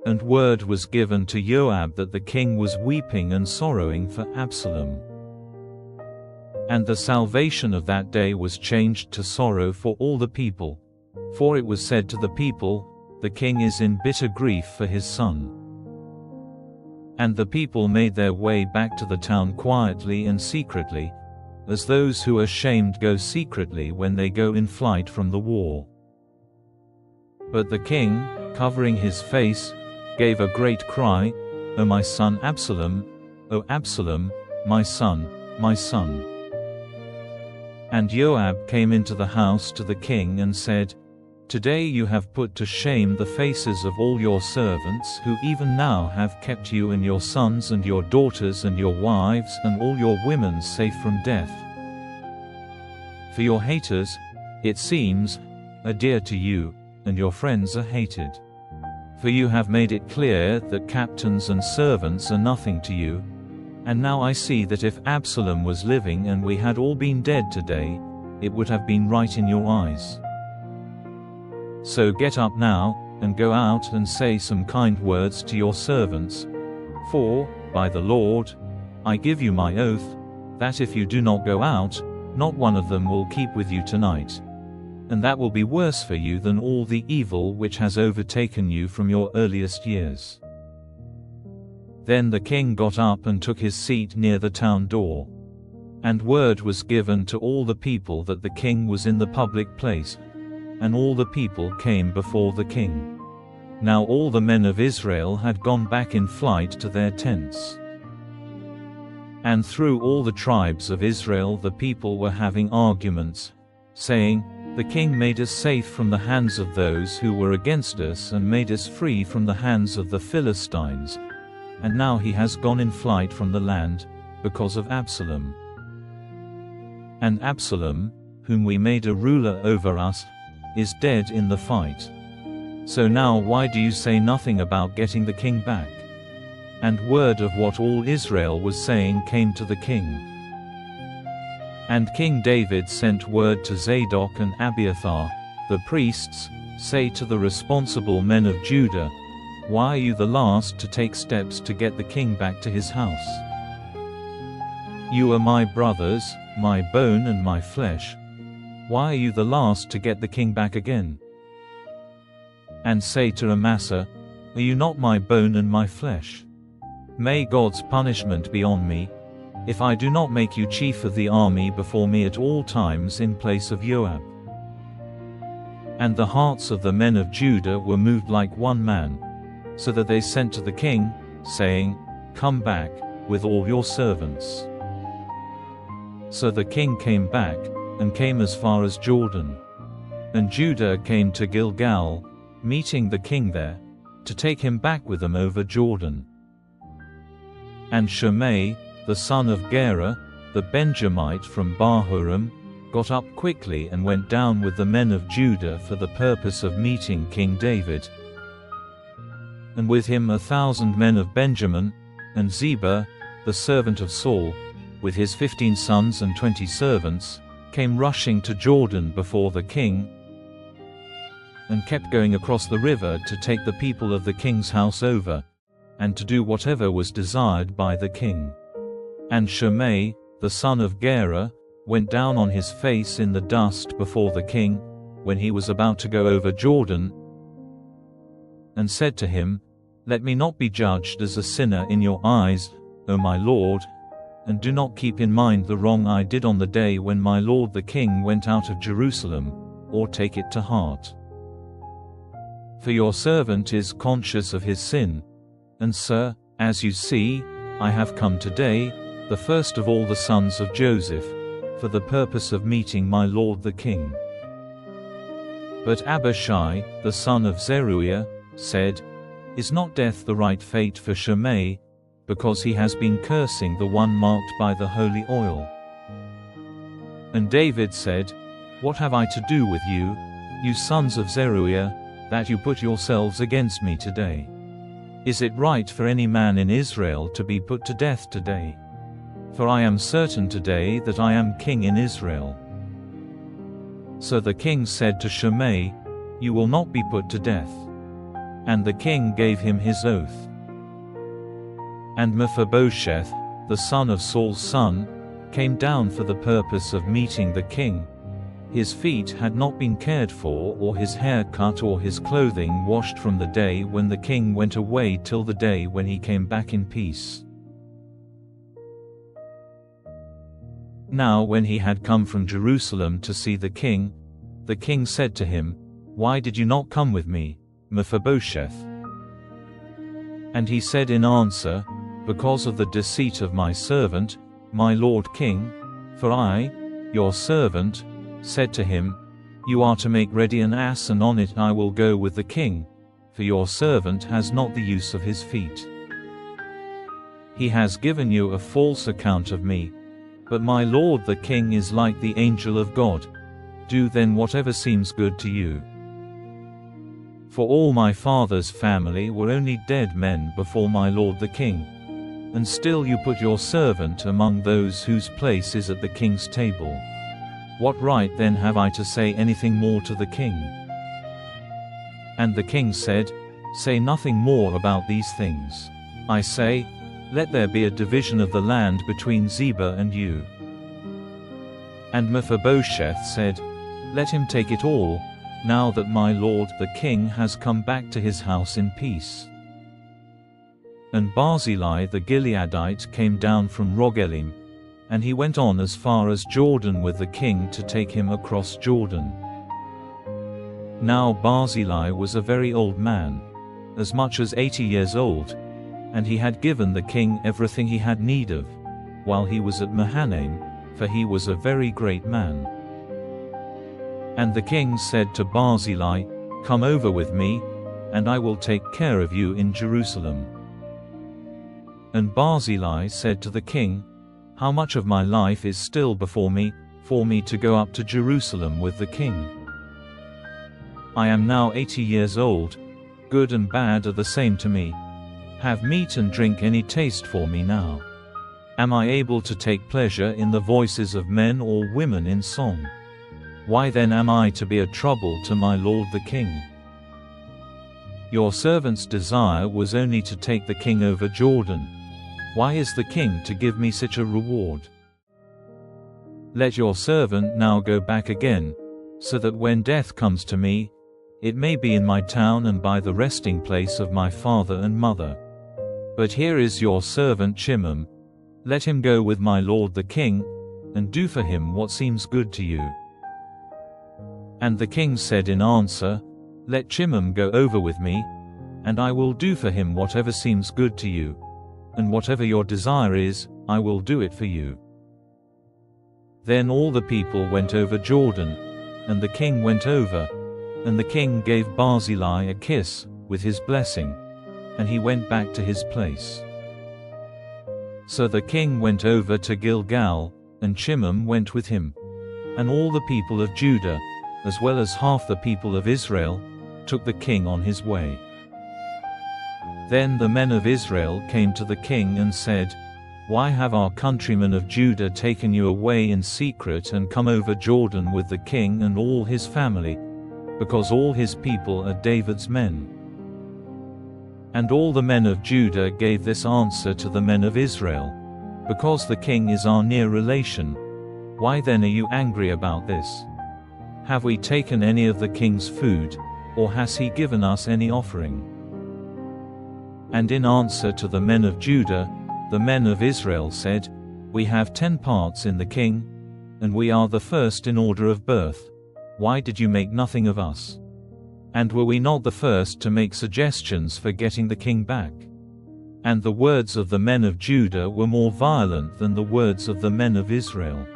And word was given to Joab that the king was weeping and sorrowing for Absalom. And the salvation of that day was changed to sorrow for all the people. For it was said to the people, "The king is in bitter grief for his son." And the people made their way back to the town quietly and secretly, as those who are shamed go secretly when they go in flight from the war. But the king, covering his face, gave a great cry, "O my son Absalom, O Absalom, my son, my son." And Joab came into the house to the king and said, "Today you have put to shame the faces of all your servants who even now have kept you and your sons and your daughters and your wives and all your women safe from death. For your haters, it seems, are dear to you, and your friends are hated. For you have made it clear that captains and servants are nothing to you. And now I see that if Absalom was living and we had all been dead today, it would have been right in your eyes. So get up now, and go out and say some kind words to your servants. For, by the Lord, I give you my oath, that if you do not go out, not one of them will keep with you tonight. And that will be worse for you than all the evil which has overtaken you from your earliest years." Then the king got up and took his seat near the town door. And word was given to all the people that the king was in the public place. And all the people came before the king. Now all the men of Israel had gone back in flight to their tents. And through all the tribes of Israel the people were having arguments, saying, "The king made us safe from the hands of those who were against us and made us free from the hands of the Philistines. And now he has gone in flight from the land, because of Absalom. And Absalom, whom we made a ruler over us, is dead in the fight. So now why do you say nothing about getting the king back?" And word of what all Israel was saying came to the king. And King David sent word to Zadok and Abiathar, the priests, "Say to the responsible men of Judah, why are you the last to take steps to get the king back to his house? You are my brothers, my bone and my flesh. Why are you the last to get the king back again? And say to Amasa, are you not my bone and my flesh? May God's punishment be on me, if I do not make you chief of the army before me at all times in place of Joab." And the hearts of the men of Judah were moved like one man, so that they sent to the king, saying, "Come back, with all your servants." So the king came back, and came as far as Jordan. And Judah came to Gilgal, meeting the king there, to take him back with them over Jordan. And Shimei, the son of Gera, the Benjamite from Bahurim, got up quickly and went down with the men of Judah for the purpose of meeting King David. And with him 1,000 men of Benjamin, and Ziba, the servant of Saul, with his 15 sons and 20 servants, came rushing to Jordan before the king, and kept going across the river to take the people of the king's house over, and to do whatever was desired by the king. And Shimei, the son of Gera, went down on his face in the dust before the king, when he was about to go over Jordan, and said to him, "Let me not be judged as a sinner in your eyes, O my lord, and do not keep in mind the wrong I did on the day when my lord the king went out of Jerusalem, or take it to heart. For your servant is conscious of his sin, and sir, as you see, I have come today, the first of all the sons of Joseph, for the purpose of meeting my lord the king." But Abishai, the son of Zeruiah, said, "Is not death the right fate for Shimei, because he has been cursing the one marked by the holy oil?" And David said, "What have I to do with you, you sons of Zeruiah, that you put yourselves against me today? Is it right for any man in Israel to be put to death today? For I am certain today that I am king in Israel." So the king said to Shimei, "You will not be put to death. And the king gave him his oath. And Mephibosheth, the son of Saul's son, came down for the purpose of meeting the king. His feet had not been cared for, or his hair cut, or his clothing washed from the day when the king went away till the day when he came back in peace. Now when he had come from Jerusalem to see the king said to him, "Why did you not come with me, Mephibosheth?" And he said in answer, "Because of the deceit of my servant, my lord king, for I, your servant, said to him, 'You are to make ready an ass, and on it I will go with the king, for your servant has not the use of his feet. He has given you a false account of me, but my lord the king is like the angel of God. Do then whatever seems good to you.' For all my father's family were only dead men before my lord the king, and still you put your servant among those whose place is at the king's table. What right then have I to say anything more to the king?" And the king said, "Say nothing more about these things. I say, let there be a division of the land between Ziba and you." And Mephibosheth said, "Let him take it all, now that my lord the king has come back to his house in peace." And Barzillai the Gileadite came down from Rogelim, and he went on as far as Jordan with the king to take him across Jordan. Now Barzillai was a very old man, as much as 80 years old, and he had given the king everything he had need of, while he was at Mahanaim, for he was a very great man. And the king said to Barzillai, "Come over with me, and I will take care of you in Jerusalem." And Barzillai said to the king, "How much of my life is still before me, for me to go up to Jerusalem with the king? I am now 80 years old, good and bad are the same to me. Have meat and drink any taste for me now? Am I able to take pleasure in the voices of men or women in song? Why then am I to be a trouble to my lord the king? Your servant's desire was only to take the king over Jordan. Why is the king to give me such a reward? Let your servant now go back again, so that when death comes to me, it may be in my town and by the resting place of my father and mother. But here is your servant Shimei. Let him go with my lord the king, and do for him what seems good to you." And the king said in answer, "Let Shimei go over with me, and I will do for him whatever seems good to you, and whatever your desire is, I will do it for you." Then all the people went over Jordan, and the king went over, and the king gave Barzillai a kiss, with his blessing, and he went back to his place. So the king went over to Gilgal, and Shimei went with him. And all the people of Judah, as well as half the people of Israel, took the king on his way. Then the men of Israel came to the king and said, "Why have our countrymen of Judah taken you away in secret and come over Jordan with the king and all his family? Because all his people are David's men." And all the men of Judah gave this answer to the men of Israel, "Because the king is our near relation. Why then are you angry about this? Have we taken any of the king's food, or has he given us any offering?" And in answer to the men of Judah, the men of Israel said, "We have 10 parts in the king, and we are the first in order of birth. Why did you make nothing of us? And were we not the first to make suggestions for getting the king back?" And the words of the men of Judah were more violent than the words of the men of Israel.